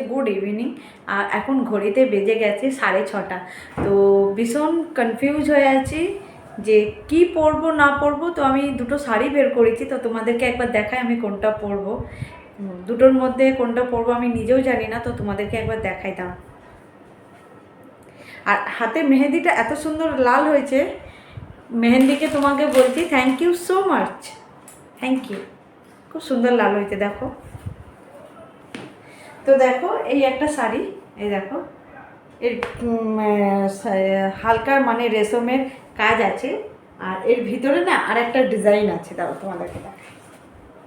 Good evening. আর এখন ঘড়িতে বেজে গেছে 6:30। তো ভীষণ কনফিউজ হয়ে আছি যে কি পরবো না পরবো। তো আমি দুটো শাড়ি বের করেছি, তো তোমাদেরকে একবার দেখাই আমি কোনটা পরবো। দুটোর মধ্যে কোনটা পরবো আমি নিজেও জানি না, তো তোমাদেরকে একবার দেখাই দাও। আর হাতে মেহেন্দিটা এত সুন্দর লাল হয়েছে, মেহেন্দিকে তোমাকে বলছি thank you so much, thank you. খুব সুন্দর লাল হয়েছে দেখো। তো দেখো এই একটা শাড়ি, এই দেখো এর হালকা মানে রেশমের কাজ আছে, আর এর ভিতরে না আর একটা ডিজাইন আছে। দাও তোমাদেরকে দেখ,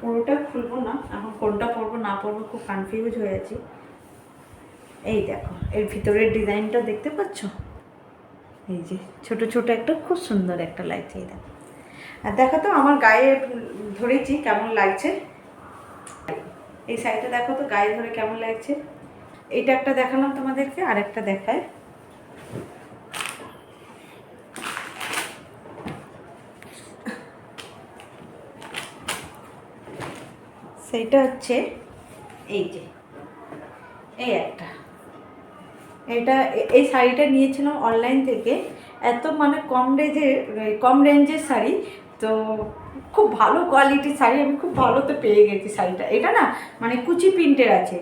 পুরোটা খুলবো না এখন, কোনটা পরবো না পরবো খুব কনফিউজ হয়ে আছি। এই দেখো এর ভিতরের ডিজাইনটা দেখতে পাচ্ছ, এই যে ছোট ছোট একটা খুব সুন্দর একটা লাগছে। এই দেখো, আর দেখো তো আমার গায়ে ধরেছি কেমন লাগছে। এই শাড়িটা দেখো তো গায়ে ধরে কেমন লাগছে। এইটা একটা দেখালাম তোমাদেরকে, আর একটা দেখায়। সেইটা হচ্ছে এই যে এই একটা, এটা এই শাড়িটা নিয়েছিলাম অনলাইন থেকে। এত মানে কম রেঞ্জের শাড়ি, তো খুব ভালো কোয়ালিটির শাড়ি, আমি খুব ভালোতে পেয়ে গেছি শাড়িটা। এটা না মানে কুচি প্রিন্টের আছে,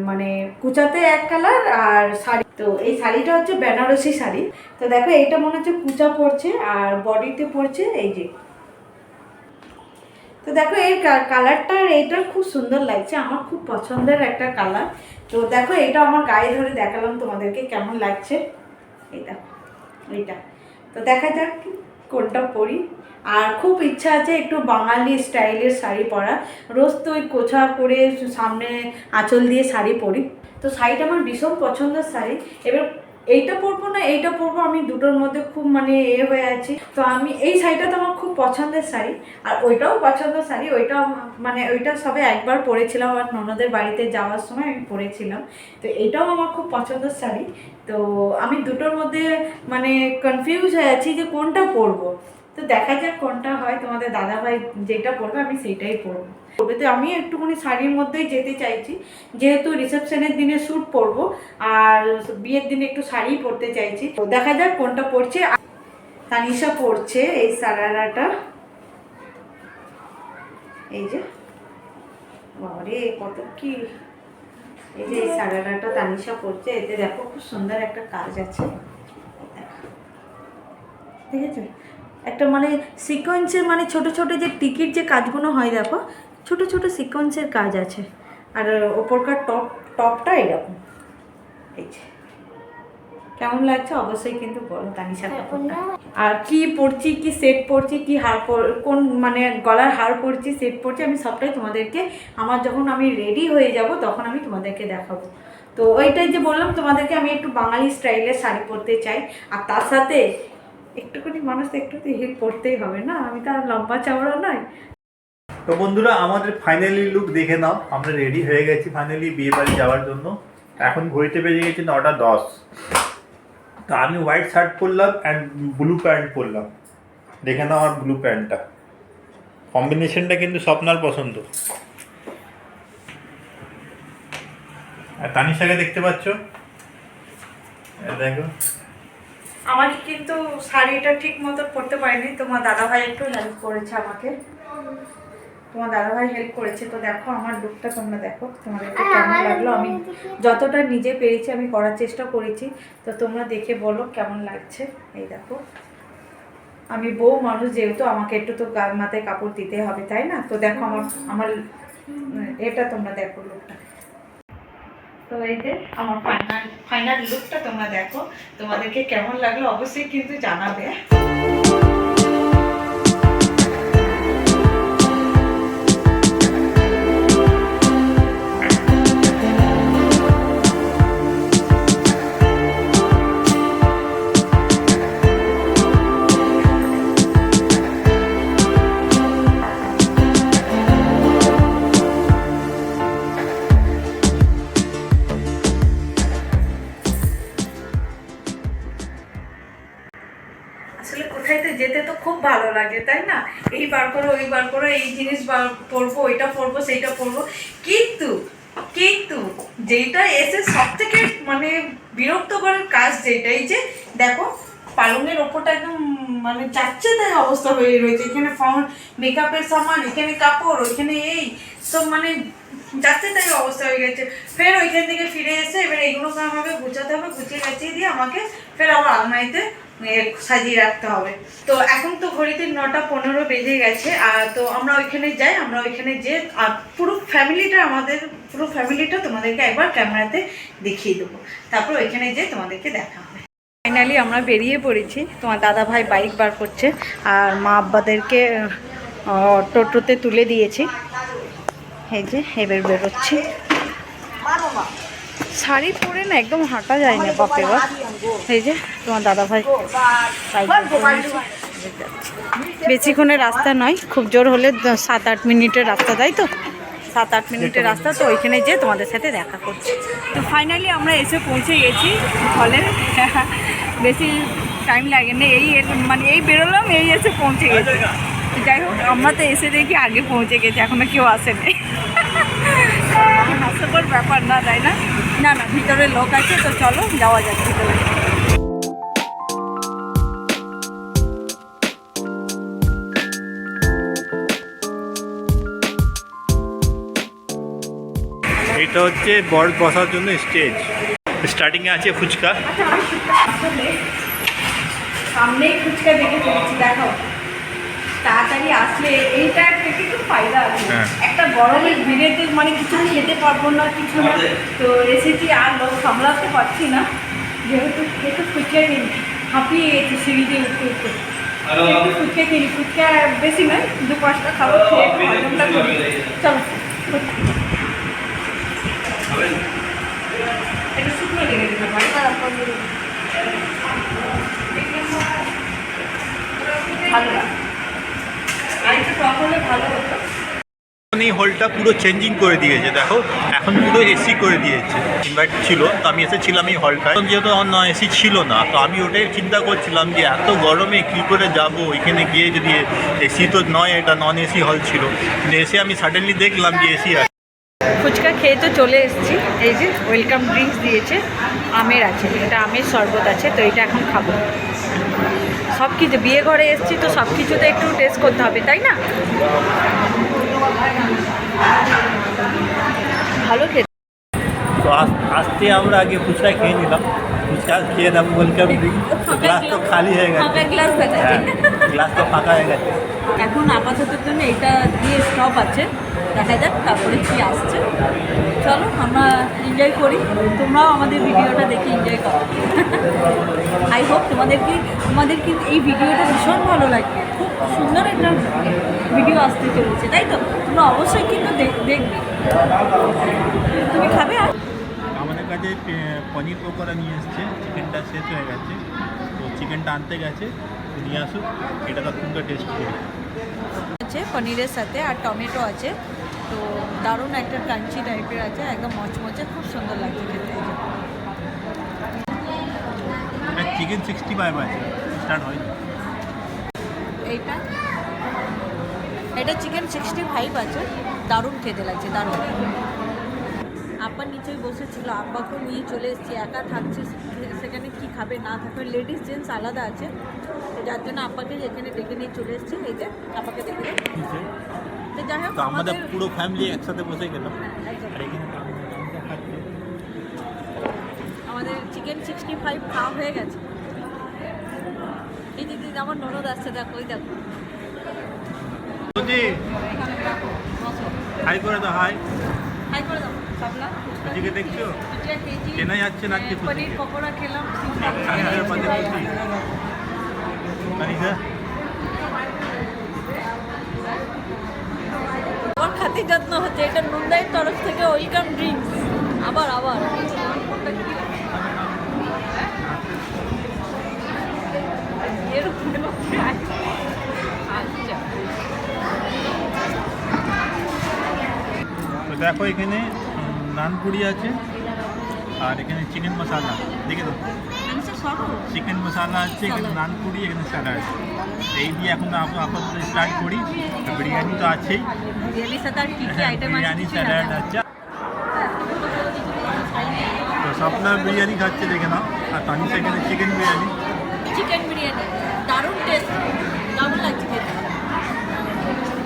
মানে কুচাতে এক কালার আর শাড়ি। তো এই শাড়িটা হচ্ছে বেনারসি শাড়ি। তো দেখো এইটা মনে হচ্ছে কুচা পড়ছে আর বডিতে পড়ছে এই যে। তো দেখো এই কালারটা এইটা খুব সুন্দর লাগছে, আমার খুব পছন্দের একটা কালার। তো দেখো এটা আমার গায়ে ধরে দেখালাম তোমাদেরকে কেমন লাগছে। এই দেখো এইটা, তো দেখা যাক কোনটা পরি। আর খুব ইচ্ছা আছে একটু বাঙালি স্টাইলের শাড়ি পরা। রোজ তো ওই কোছা করে সামনে আঁচল দিয়ে শাড়ি পরি, তো শাড়িটা আমার ভীষণ পছন্দের শাড়ি। এবার এইটা পরবো না এইটা পরবো, আমি দুটোর মধ্যে খুব মানে হয়ে আছি। তো আমি এই শাড়িটা তো আমার খুব পছন্দের শাড়ি, আর ওইটাও পছন্দের শাড়ি। ওইটাও মানে ওইটা সবে একবার পরেছিলাম, আর ননদের বাড়িতে যাওয়ার সময় আমি পরেছিলাম। তো এইটাও আমার খুব পছন্দের শাড়ি। তো আমি দুটোর মধ্যে মানে কনফিউজ হয়ে আছি যে কোনটা পরবো। তো দেখা যাক কোনটা হয়। তোমাদের দাদাভাই যেটা পরবে আমি সেইটাই পরবো। তো আমি একটুখানি শাড়ির মধ্যেই যেতে চাইছি, যেহেতু রিসেপশনের দিনে স্যুট পরবো আর বিয়ের দিনে একটু শাড়ি পরতে চাইছি। তো দেখা যাক কোনটা পরছে। তানিশা পরছে এই সারারাটা, এই যে বাবারে কত কি। এই যে এই সারারাটা তানিশা পরছে, এতে দেখো খুব সুন্দর একটা কাজ আছে, ঠিক আছে। একটা মানে সিকোয়েন্সের মানে ছোট ছোট যে টিকিট যে কাজগুলো হয় দেখো, ছোট ছোট সিকোয়েন্সের কাজ আছে। আর ওপরকার টপটা এরকম। এই যে কেমন লাগছে অবশ্যই কিন্তু বলো তানিশা কাপড়টা। আর কি পরছি, কি সেট পরছি, কি কোন মানে গলার হার পরছি, সেট পরছি, আমি সবটাই তোমাদেরকে আমার যখন আমি রেডি হয়ে যাব তখন আমি তোমাদেরকে দেখাবো। তো ওইটাই যে বললাম তোমাদেরকে, আমি একটু বাঙালি স্টাইলের শাড়ি পরতে চাই। আর তার সাথে একটুখানি মানুষ একটু তো হিল পরতেই হবে না, আমি তো আর লম্বা চওড়া নয়। তো বন্ধুরা আমাদের ফাইনালি লুক দেখে নাও, আমরা রেডি হয়ে গেছি ফাইনালি বিয়ে বাড়ি যাওয়ার জন্য। এখন ঘড়িতে বেজে গেছে 9:10। তো আমি হোয়াইট শার্ট পরলাম অ্যান্ড ব্লু প্যান্ট পরলাম। দেখে নাও আমার ব্লু প্যান্টটা, কম্বিনেশনটা কিন্তু স্বপ্নার পছন্দ। আর তানিশাকে দেখতে পাচ্ছ, দেখো আমার কিন্তু শাড়িটা ঠিক মতো পরতে পারিনি, তোমার দাদাভাই একটু হেল্প করেছে আমাকে, তোমার দাদাভাই হেল্প করেছে। তো দেখো আমার লুকটা তোমরা দেখো, তোমাদেরকে কেমন লাগলো। আমি যতটা নিজে পেরেছি আমি করার চেষ্টা করেছি, তো তোমরা দেখে বলো কেমন লাগছে। এই দেখো আমি বউ মানুষ, যেহেতু আমাকে একটু তো মাথায় কাপড় দিতে হবে তাই না। তো দেখো আমার এটা তোমরা দেখো লুকটা। তো এই যে আমার ফাইনাল লুকটা তোমরা দেখো, তোমাদেরকে কেমন লাগলো অবশ্যই কিন্তু জানাবে। আসলে কোথায় তো যেতে তো খুব ভালো লাগে তাই না, এই বার করো ওই বার করো, এই জিনিস পরবো ওইটা পরবো সেইটা পরবো, কিন্তু কিন্তু যেটা এসে সব থেকে মানে বিরক্তকর কাজ যেটাই যে দেখো পালঙের ওপরটা একদম মানে যাচ্ছে তাই অবস্থা হয়ে রয়েছে। এখানে মেকআপের সামান, এখানে কাপড়, ওইখানে এই সব মানে যাচ্ছে তাই অবস্থা হয়ে গেছে। ফের ওইখান থেকে ফিরে এসে এবার এগুলোকে আমাকে গুছাতে হবে, গুছিয়ে গাছিয়ে দিয়ে আমাকে ফের আবার আলমারিতে সাজিয়ে রাখতে হবে। তো এখন তো ঘড়িতে 9:15 বেজে গেছে। আর তো আমরা ওইখানে যাই, আমরা ওইখানে যে পুরো ফ্যামিলিটা তোমাদেরকে একবার ক্যামেরাতে দেখিয়ে দেবো, তারপর ওইখানে যে তোমাদেরকে দেখা হবে। ফাইনালি আমরা বেরিয়ে পড়েছি। তোমার দাদা ভাই বাইক বার করছে আর মা আব্বাদেরকে টোটোতে তুলে দিয়েছি। এই যে এবার বেরোচ্ছি। শাড়ি পরে না একদম হাঁটা যায় না বাপে বাপ। এই যে তোমার দাদা ভাই বেশিক্ষণের রাস্তা নয়, খুব জোর হলে 7-8 মিনিটের রাস্তা, তাই তো 7-8 মিনিটের রাস্তা। তো ওইখানে যেয়ে তোমাদের সাথে দেখা করছি। তো ফাইনালি আমরা এসে পৌঁছে গেছি হলে। বেশি টাইম লাগেনি, মানে এই বেরোলাম, এই এসে পৌঁছে গেছি। যাই হোক, আমরা তো এসে দেখি আগে পৌঁছে গেছি, এখনো কেউ আসেনি। হাস্যকর ব্যাপার না, তাই না? না না, ভিতরে লোক আছে, তো চলো যাওয়া যাক ভিতরে। এটা হচ্ছে বর বসার জন্য স্টেজ। স্টার্টিংয়ে আছে ফুচকা। সামনেই ফুচকা দেখে ফেলেছি, দেখো তাড়াতাড়ি আসলে এইটা থেকে খুব ফায়দা আছে। একটা গরমের ভিড়েতে মানে কিছু খেতে পারবো না, কিছু না, তো এসেছি আর লোক সামলাতে পারছি না, যেহেতু একটু ফুচকা কিনি, হাঁপিয়ে গেছি সিঁড়ি দিয়ে উঠতে উঠতে। একটু ফুচকা কিনি, ফুচকা বেশি নয়, 2-5টা খাবো, খেয়ে একটু হজমটা করি। চলো একটু শুকনো লেগে যেতে পারে, ভালো আর একটু টক হলে ভালো হতো। এই হলটা পুরো চেঞ্জিং করে দিয়েছে, দেখো এখন পুরো এসি করে দিয়েছে। ইনভার্ট ছিল, তো আমি এসেছিলাম এই হলটায়, যেহেতু এসি ছিল না, তো আমি ওটাই চিন্তা করছিলাম যে এত গরমে কী করে যাব ওইখানে গিয়ে, যদি এসি তো নয়, এটা নন এসি হল ছিল, কিন্তু এসে আমি সাডেনলি দেখলাম যে এসি আছে। ফুচকা খেয়ে তো চলে এসেছি। এই যে ওয়েলকাম ড্রিঙ্কস দিয়েছে, আমের আছে, এটা আমের শরবত আছে, তো এটা এখন খাবো। সব কিছু বিয়ে ঘরে এসেছি তো সব কিছুতে একটু টেস্ট করতে হবে, তাই না? ভালো খেতে। তো আসতে আমরা আগে ফুচকা খেয়ে নিলাম, ফুচকা খেয়ে দাম ওয়েলকাম ড্রিঙ্ক, গ্লাস তো খালি হয়ে গেছে, গ্লাস তো ফাঁকা হয়ে গেছে। এখন আপাতত জন্য এটা দিয়ে স্টপ আছে, দেখা যাক তারপরে কি আসছে। চলো আমরা এনজয় করি, তোমরাও আমাদের ভিডিওটা দেখে এনজয় করো। আই হোপ তোমাদের কি এই ভিডিওটা ভীষণ ভালো লাগবে। খুব সুন্দর একটা ভিডিও আসতে চলেছে, তাই তো? তোমরা অবশ্যই কিন্তু দেখবে। তুমি খাবে? আর আমাদের কাছে পনির পকোড়া নিয়ে এসছে, চিকেনটা শেষ হয়ে গেছে, তো চিকেনটা আনতে গেছে, নিয়ে আসুক, এটা তখন টেস্ট করি। আছে পনিরের সাথে আর টমেটো আছে, তো দারুণ একটা ক্রাঞ্চি টাইপের আছে, একদম মচমচে, খুব সুন্দর লাগছে খেতে। চিকেন 65 আছে, স্টার্ট হয়। এটা চিকেন 65 আছে, দারুণ খেতে লাগছে, দারুণ। আব্বা নিচেই বসেছিল, আব্বাকে নিয়ে চলে এসেছি, একা থাকছি সেখানে কি খাবে না থাকবে, লেডিস জেন্টস আলাদা আছে, তো যার জন্য আব্বাকে এখানে ডেকে নিয়ে চলে এসেছি। এই যে আব্বাকে দেখে তো যাই হোক, আমাদের পুরো ফ্যামিলি একসাথে বসে গেলাম। আমাদের চিকেন 65 খাওয়া হয়ে গেছে। এই দিদি আমার ননদ আসছে, দেখো, ওই দেখো। হাই করে দাও, হাই হাই করে দাও। সাবলা এদিকে দেখছো, কেজি চেনা যাচ্ছে না কি পনির পকোড়া খেলাম। আমার খাতি যত্ন হচ্ছে, এটা নুনদাইয়ের তরফ থেকে ওয়েলকাম ড্রিঙ্কস। আবার আচ্ছা, তো দেখো এখানে নানপুরি আছে, আর এখানে চিকেন মশলা, দেখে তো চিকেন মশলা আছে, এখানে নানপুরি, এখানে স্যালাড। এই দিয়ে এখন আপাতত স্টার্ট করি। বিরিয়ানি তো আছেই, বিরিয়ানির সাথে আর কি কি আইটেম আছে? বিরিয়ানি, স্যালাড আছে। স্বপ্না বিরিয়ানি খাচ্ছে দেখে নাও, আর তানিশা এখানে চিকেন বিরিয়ানি। চিকেন বিরিয়ানি দারুণ টেস্ট, দারুণ লাগছে খেতে।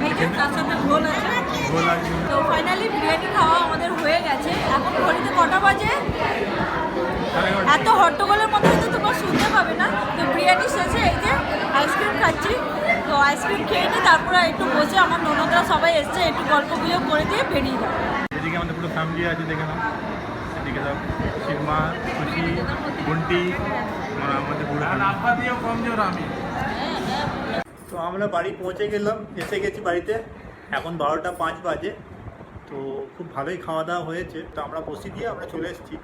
এই যে তার সাথে ঝোল আছে। ঝোল আছে। তো ফাইনালি বিরিয়ানি খাওয়া আমাদের হয়ে গেছে। এখন ঘড়িতে কটা বাজে? এত হট্টগোলের মধ্যে হয়তো তোমরা শুনতে পাবে না। তো বিরিয়ানি শেষে এই যে আইসক্রিম খাচ্ছি। তো আইসক্রিম খেয়ে নিই, তারপরে একটু বসে আমার ননদরা সবাই এসছে, একটু গল্প গুজব করে দিয়ে বেরিয়ে যাবো। এদিকে আমাদের পুরো ফ্যামিলি আছে দেখে নাও, এদিকে সব শিবমা, খুশি, গুন্টি, আমাদের পুরো আব্বা দিয়েও কমজোর আমি। তো আমরা বাড়ি পৌঁছে গেলাম, এসে গেছি বাড়িতে। এখন 12টা 5 বাজে। তো খুব ভালোই খাওয়া দাওয়া হয়েছে। তো আমরা বসি দিয়ে আমরা চলে এসেছি।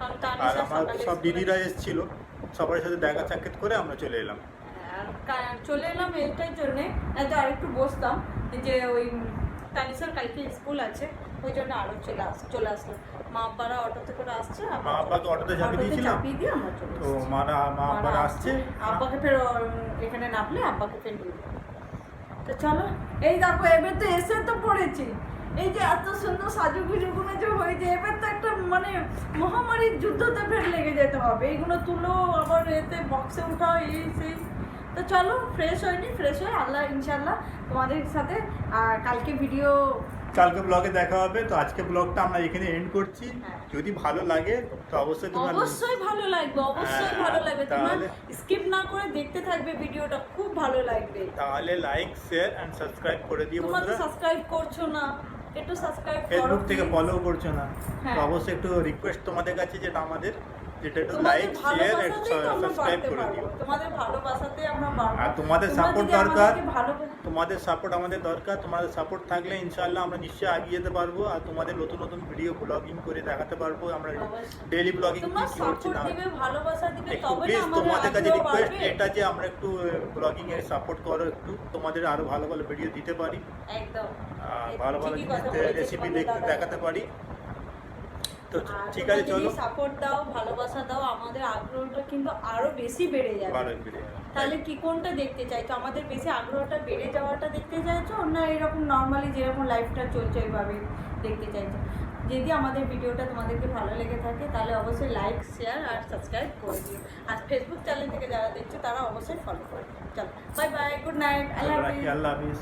আর আমার সব দিদিরা এসেছিল, সবার সাথে দেখা সাক্ষাৎ করে আমরা চলে এলাম। চলে এলাম এইটার জন্যে, তো আরেকটু বসতাম, যে ওই তানিশার কালকে স্কুল আছে, ওই জন্য আরও চলে আসলাম। মা আব্বারা অটোতে করে আসছে, মা আব্বাকে অটোতে চাপিয়ে দিয়েছিলাম। দিয়ে আমরা চলে তো মা আব্বারা আসছে, আব্বাকে ফের এখানে নামলে আব্বাকে ফের দিয়ে দেবো। তো চলো, এই দেখো এবার তো এসে তো পড়েছি। এই যে এত সুন্দর সাজুগুজুগুলো যে হয়েছে, এবার তো একটা মানে মহামারীর যুদ্ধতে ফের লেগে যেতে হবে। এইগুলো তুলো, আবার এতে বক্সে উঠাও, এই সেই। তো চলো, ফ্রেশ হয়নি, ফ্রেশ হয়ে আল্লাহ ইনশাল্লাহ তোমাদের সাথে কালকে ব্লগে দেখা হবে। তো আজকে ব্লগটা আমরা এখানে এন্ড করছি। যদি ভালো লাগে তো অবশ্যই তোমরা অবশ্যই ভালো লাগবে, অবশ্যই ভালো লাগবে। তোমরা স্কিপ না করে দেখতে থাকবে ভিডিওটা, খুব ভালো লাগবে। তাহলে লাইক, শেয়ার এন্ড সাবস্ক্রাইব করে দিও তোমরা তো বন্ধুরা। সাবস্ক্রাইব করছো না, একটু সাবস্ক্রাইব করো। ফেসবুক থেকে ফলো করছো না, হ্যাঁ। তো অবশ্যই একটু রিকোয়েস্ট তোমাদের কাছে, যেটা আমাদের, যেটা একটু তোমাদের লাইক, শেয়ার এন্ড ভালোবাসাতেই তো আমরা সাবস্ক্রাইব বাড়তে করে পারবো। দিও। তোমাদের ভালোবাসাতেই আমরা বাড়বো। আর তোমাদের তোমরা সাপোর্ট যদি দরকার, আমাদেরকে ভালোবাসো। তোমাদের সাপোর্ট আমাদের দরকার। তোমাদের সাপোর্ট থাকলে ইনশাআল্লাহ আমরা নিশ্চয়ই এগিয়ে যেতে পারবো, আর তোমাদের নতুন নতুন ভিডিও ব্লগিং করে দেখাতে পারবো। আমরা ডেইলি ব্লগিং তোমরা কি করছি সাপোর্ট না, দিবে, ভালোবাসা দিবে, একটু তবে না প্লিজ আমাদের তোমাদের কাছে আগ্রহ রিকোয়েস্ট বাড়বে। এটা যে আমরা একটু ব্লগিং এ সাপোর্ট করো, একটু তোমাদের আরো ভালো ভালো ভিডিও দিতে পারি, একদম ভালো ভালো ঠিকই কথা বলেছো রেসিপি তোমাদের দাদা। দেখাতে পারি। তো ঠিক তোমরা আছে, যদি চলো। সাপোর্ট দাও, ভালোবাসা দাও, আমাদের আগ্রহটা কিন্তু আরো বেশি বেড়ে যাবে। ভালো ভিডিও। তাহলে কি কোনটা দেখতে চাইছো? আমাদের বেশি আগ্রহটা বেড়ে যাওয়াটা দেখতে চাইছো, না এরকম নর্মালি যেরকম লাইফটা চলছে ওইভাবে দেখতে চাইছো? যদি আমাদের ভিডিওটা তোমাদেরকে ভালো লেগে থাকে তাহলে অবশ্যই লাইক, শেয়ার আর সাবস্ক্রাইব করে দিও। আর ফেসবুক চ্যানেল থেকে যারা দেখছো তারা অবশ্যই ফলো করে দিও। চলো, বাই বাই, গুড নাইট, আল্লাহ হাফিজ। আল্লাহ হাফিজ।